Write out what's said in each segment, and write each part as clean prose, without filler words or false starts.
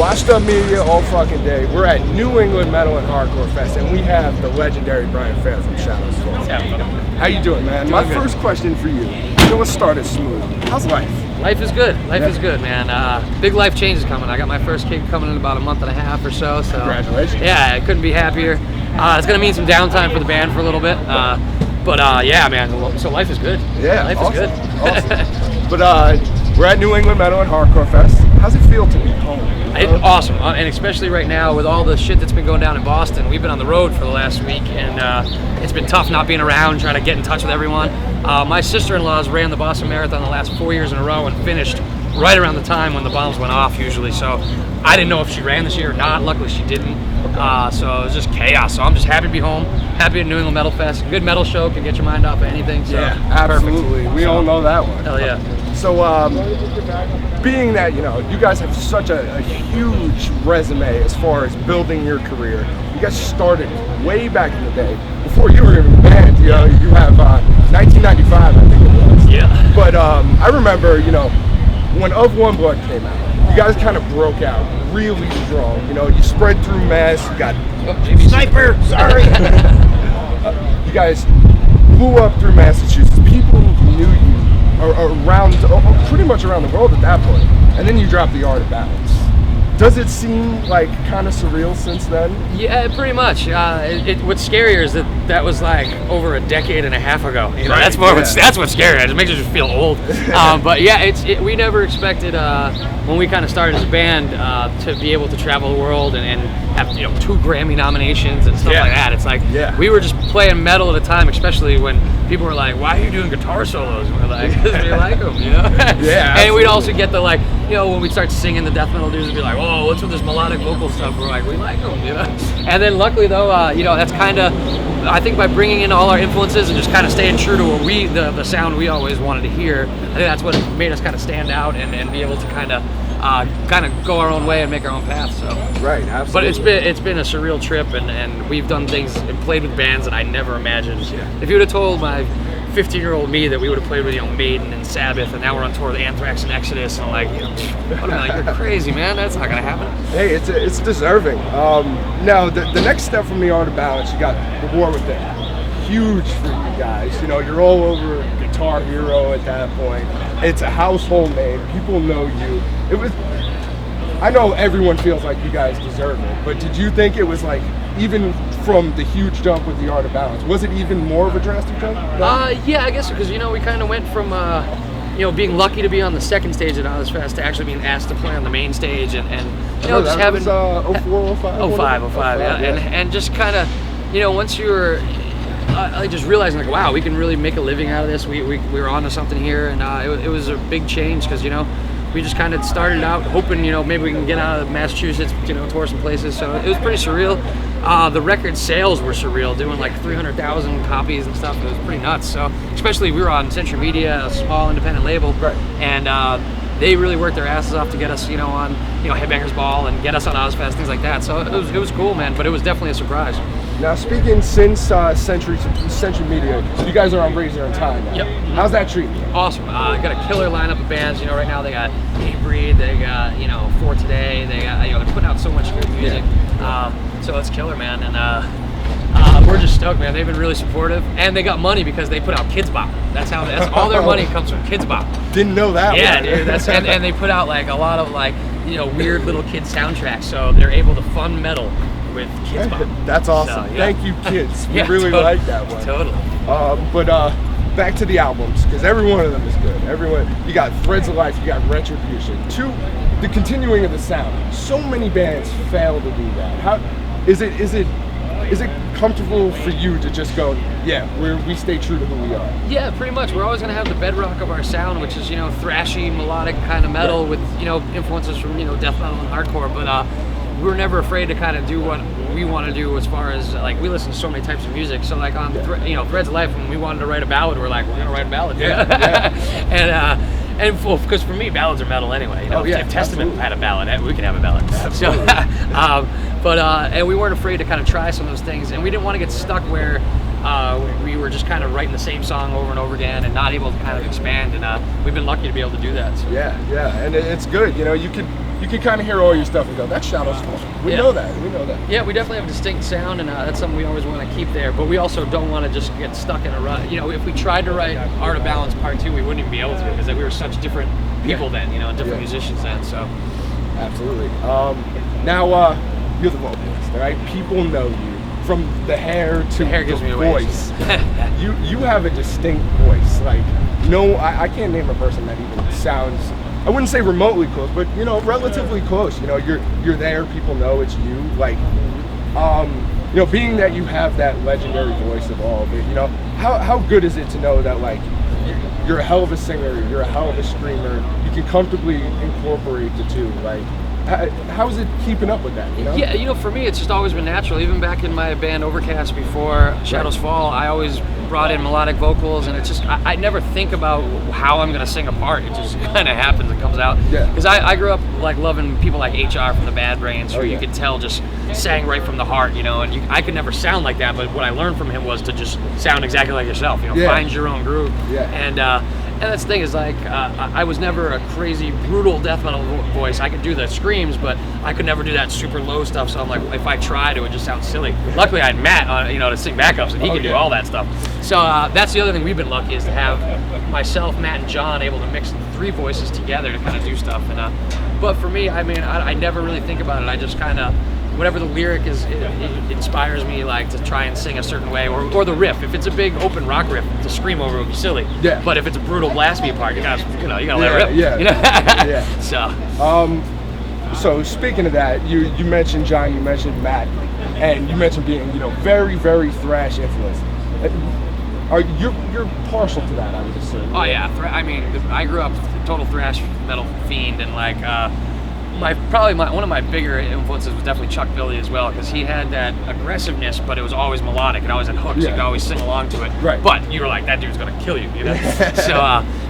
washed up media all fucking day. We're at New England Metal and Hardcore Fest, and we have the legendary Brian Fair from Shadows Fall. How you doing, man? My first question for you. Let's start it smooth. How's life? Life is good. Life is good, man. Big life changes coming. I got my first kid coming in about a month and a half or so. So congratulations. Yeah, I couldn't be happier. It's gonna mean some downtime for the band for a little bit. Yeah, man. So life is good. Yeah, life awesome. is good. Awesome. But we're at New England Metal and Hardcore Fest. How's it feel to be home? Awesome, and especially right now with all the shit that's been going down in Boston. We've been on the road for the last week, and it's been tough not being around, trying to get in touch with everyone. My sister-in-law's ran the Boston Marathon the last 4 years in a row and finished right around the time when the bombs went off usually. So I didn't know if she ran this year or not. Luckily she didn't. So it was just chaos. So I'm just happy to be home, happy at New England Metal Fest. Good metal show, can get your mind off of anything. So yeah, absolutely. We all know that one. Hell yeah. So being that, you guys have such a huge resume as far as building your career. You guys started way back in the day, before you were even a band. You have 1995, I think it was. Yeah. But I remember, when Of One Blood came out, you guys kind of broke out really strong. You spread through Mass. You got Sniper. Sorry. You guys blew up through Massachusetts. People knew you around, pretty much around the world at that point. And then you dropped The Art of Balance. Does it seem like kind of surreal since then? Yeah, pretty much. What's scarier is that was like over a decade and a half ago. Right. That's what's scary. It makes you just feel old. But yeah, we never expected when we kind of started as a band to be able to travel the world and have 2 Grammy nominations and stuff like that. It's like we were just playing metal at a time, especially when people were like, "Why are you doing guitar solos?" And we're like, "Because we like them," Yeah. And we'd also get the when we'd start singing, the death metal dudes would be like, "Oh, what's with this melodic vocal stuff?" We're like, "We like them," And then luckily though, that's kind of, I think by bringing in all our influences and just kind of staying true to what the sound we always wanted to hear, I think that's what made us kind of stand out and be able to kind of go our own way and make our own path. So right, absolutely. But it's been a surreal trip, and we've done things and played with bands that I never imagined. If you would have told my 15-year-old me that we would have played with Maiden and Sabbath, and now we're on tour with Anthrax and Exodus, and I'm like, you're crazy, man. That's not gonna happen. Hey, it's deserving. Now the next step from The Art of Balance, you got The War Within. Huge for you guys. You're all over Guitar Hero at that point. It's a household name. People know you. I know everyone feels like you guys deserve it, but did you think it was like, even from the huge jump with The Art of Balance, was it even more of a drastic jump? Yeah, I guess so, because we kind of went from being lucky to be on the second stage at Ozfest to actually being asked to play on the main stage, and just having 04, 05? 05, yeah. And just kind of, once you were just realizing like, wow, we can really make a living out of this. We were onto something here, and it was a big change, because we just kind of started out hoping maybe we can get out of Massachusetts, tour some places. So it was pretty surreal. The record sales were surreal, doing like 300,000 copies and stuff. It was pretty nuts. So especially we were on Century Media, a small independent label, right. And they really worked their asses off to get us, on Headbangers Ball and get us on Ozfest, things like that. So it was cool, man. But it was definitely a surprise. Now, speaking since Century Media, you guys are on Razor and Time now. Yep. How's that treating you? Awesome. Got a killer lineup of bands. Right now they got Hatebreed, they got For Today, they got they're putting out so much good music. So it's killer, man, and we're just stoked, man. They've been really supportive, and they got money because they put out Kids Bop. That's all their money comes from Kids Bop. Didn't know that. Yeah, one. dude. And they put out like a lot of weird little kid soundtracks, so they're able to fund metal with Kids Bop. That's awesome. So, Thank you, kids. We really like that one. Totally. But back to the albums, because every one of them is good. You got Threads of Life, you got Retribution. The continuing of the sound. So many bands fail to do that. How is it comfortable for you to just go, we stay true to who we are? Yeah, pretty much. We're always going to have the bedrock of our sound, which is thrashy, melodic kind of metal with influences from death metal and hardcore. But we're never afraid to kind of do what we want to do, as far as we listen to so many types of music. So like on Threads of Life, when we wanted to write a ballad, we're like, we're going to write a ballad. And because for me, ballads are metal anyway. If Testament had a ballad, we could have a ballad. Absolutely. And we weren't afraid to kind of try some of those things, and we didn't want to get stuck where we were just kind of writing the same song over and over again and not able to kind of expand. And we've been lucky to be able to do that. So. Yeah, and it's good. You you can kind of hear all your stuff and go, that's Shadow's Fall. We know that. Yeah, we definitely have a distinct sound, and that's something we always want to keep there. But we also don't want to just get stuck in a rut. You know, if we tried to write Art of Balance Part 2, we wouldn't even be able to, because we were such different people then, you know, different musicians then. So, absolutely. Now, you're the vocalist, right? People know you from the hair to the voice. You have a distinct voice. Like, no, I can't name a person that even sounds, I wouldn't say remotely close, but you know, relatively close. You know, you're there. People know it's you. Like, you know, being that you have that legendary voice of all of it, you know, how good is it to know that like you're a hell of a singer, you're a hell of a screamer, you can comfortably incorporate the two. Like, how is it keeping up with that? You know? Yeah, you know, for me, it's just always been natural. Even back in my band Overcast before Shadows Fall, I always brought in melodic vocals, and it's just I never think about how I'm gonna sing a part. It just kind of happens. It comes out. Yeah. Because I grew up like loving people like HR from the Bad Brains, who you could tell just sang right from the heart, you know. And I could never sound like that, but what I learned from him was to just sound exactly like yourself. You know, find your own groove. Yeah. And that's the thing is like I was never a crazy brutal death metal voice. I could do the screams, but I could never do that super low stuff. So I'm like, if I tried, it would just sound silly. Luckily, I had Matt, you know, to sing backups, and he could do all that stuff. So that's the other thing we've been lucky is to have myself, Matt, and John able to mix the three voices together to kind of do stuff. And but for me, I mean, I never really think about it. I just kind of, whatever the lyric is, it inspires me like to try and sing a certain way, or the riff. If it's a big open rock riff, to scream over would be silly. Yeah. But if it's a brutal blast beat part, you gotta let it rip. Yeah. You know? Yeah. So. So speaking of that, you mentioned John, you mentioned Matt, and you mentioned being, you know, very, very thrash influenced. You're partial to that, I would assume. Oh yeah, I mean, I grew up total thrash metal fiend, and like one of my bigger influences was definitely Chuck Billy as well, because he had that aggressiveness, but it was always melodic. It always had hooks. You could always sing along to it. Right. But you were like, that dude's gonna kill you, you know.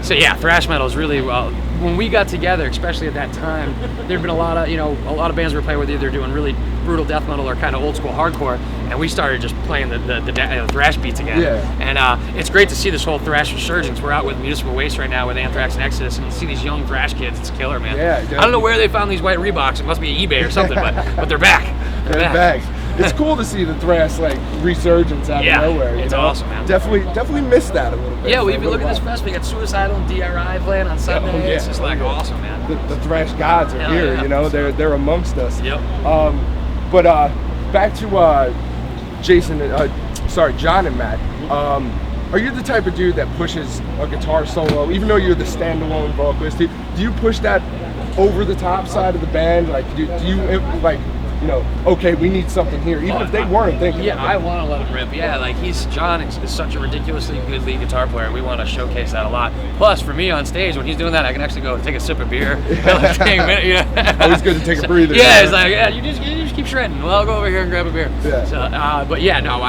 So yeah, thrash metal is really when we got together, especially at that time, there'd been a lot of bands we were playing with, either doing really brutal death metal or kind of old school hardcore, and we started just playing the thrash beats again. Yeah. And it's great to see this whole thrash resurgence. We're out with Municipal Waste right now with Anthrax and Exodus, and see these young thrash kids. It's killer, man. Yeah, definitely. I don't know where they found these white Reeboks. It must be eBay or something, but they're back. They're back. It's cool to see the thrash like resurgence out of nowhere. It's awesome, man. Definitely missed that a little bit. Yeah, we even look at this fest. We got Suicidal and DRI playing on Sunday. It's just like awesome, man. The thrash gods are here. You know, they're amongst us. Yep. But back to John and Matt. Are you the type of dude that pushes a guitar solo, even though you're the standalone vocalist? Do you push that over the top side of the band? Like, do you like, you know, okay, we need something here, even if they weren't thinking. Yeah, I want to let him rip. Yeah, like John is such a ridiculously good lead guitar player. We want to showcase that a lot. Plus, for me on stage, when he's doing that, I can actually go take a sip of beer. Always good to take a breather. Yeah, it's like, you just keep shredding. Well, I'll go over here and grab a beer. Yeah. So, but yeah, no,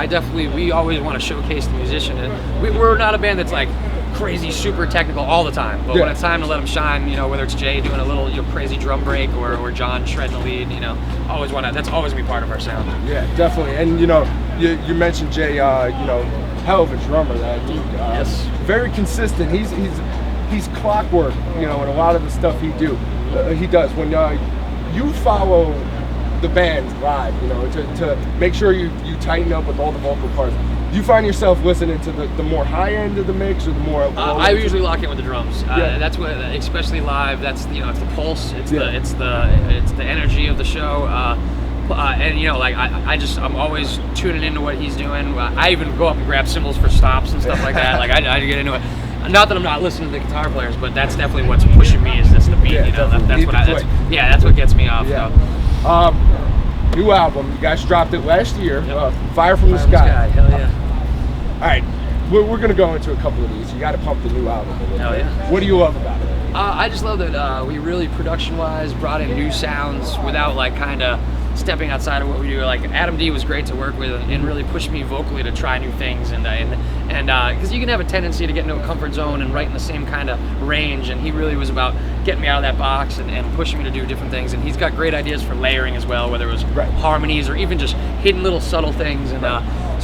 we always want to showcase the musician, and we're not a band that's like crazy, super technical all the time. But when it's time to let them shine, you know, whether it's Jay doing a little crazy drum break or John shredding the lead, you know, that's always gonna be part of our sound. Yeah, definitely. And you know, you mentioned Jay, you know, hell of a drummer, that dude. Yes. Very consistent. He's clockwork, you know, and a lot of the stuff he does. When you follow the band live, you know, to make sure you tighten up with all the vocal parts. Do you find yourself listening to the more high end of the mix or the more? I usually lock in with the drums. That's what, especially live. That's it's the pulse. It's the energy of the show. And you know, like I'm always tuning into what he's doing. I even go up and grab cymbals for stops and stuff like that. Like I get into it. Not that I'm not listening to the guitar players, but that's definitely what's pushing me is just the beat. Yeah, you know, that's what what gets me off. Yeah. New album. You guys dropped it last year. Yep. Fire from the Sky. Hell yeah. All right, we're going to go into a couple of these. You got to pump the new album a little bit. Yeah. What do you love about it? I just love that we really, production-wise, brought in new sounds without like kind of stepping outside of what we do. Like Adam D was great to work with and really pushed me vocally to try new things, and because you can have a tendency to get into a comfort zone and write in the same kind of range, and he really was about getting me out of that box and pushing me to do different things. And he's got great ideas for layering as well, whether it was harmonies or even just hidden little subtle things. And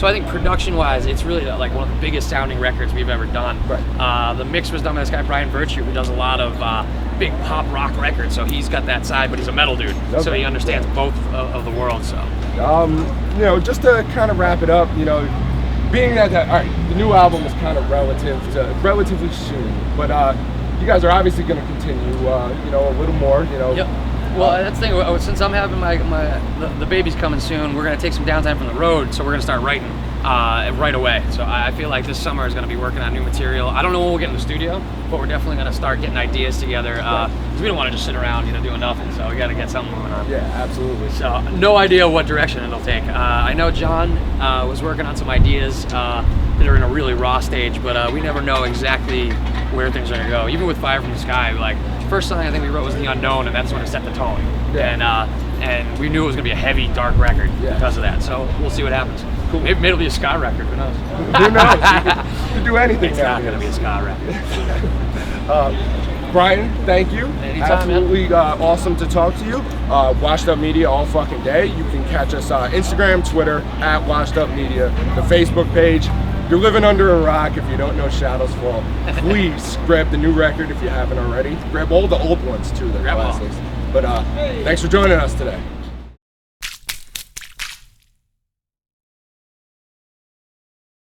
So I think production-wise, it's really like one of the biggest sounding records we've ever done. Right. The mix was done by this guy Brian Virtue, who does a lot of big pop rock records. So he's got that side, but he's a metal dude, so he understands both of the world. So, you know, just to kind of wrap it up, you know, being that all right, the new album is kind of relatively soon, but you guys are obviously going to continue, you know, a little more, you know. Yep. Well, that's the thing. Since I'm having the baby's coming soon, we're gonna take some downtime from the road, so we're gonna start writing right away. So I feel like this summer is gonna be working on new material. I don't know when we'll get in the studio, but we're definitely gonna start getting ideas together. Because we don't want to just sit around, you know, doing nothing. So we got to get something going on. Yeah, absolutely. So no idea what direction it'll take. I know John was working on some ideas that are in a really raw stage, but we never know exactly where things are gonna go. Even with Fire from the Sky, like first song I think we wrote was The Unknown, and that's when it set the tone. Yeah. And we knew it was gonna be a heavy, dark record because of that. So we'll see what happens. Cool. Maybe it'll be a ska record. Who knows? Who knows? You can do anything. It's not gonna be a ska record. Brian, thank you. Anytime, absolutely awesome to talk to you. Washed Up Media all fucking day. You can catch us Instagram, Twitter at Washed Up Media, the Facebook page. You're living under a rock if you don't know Shadows Fall. Please grab the new record if you haven't already. Grab all the old ones too, the classics. But thanks for joining us today.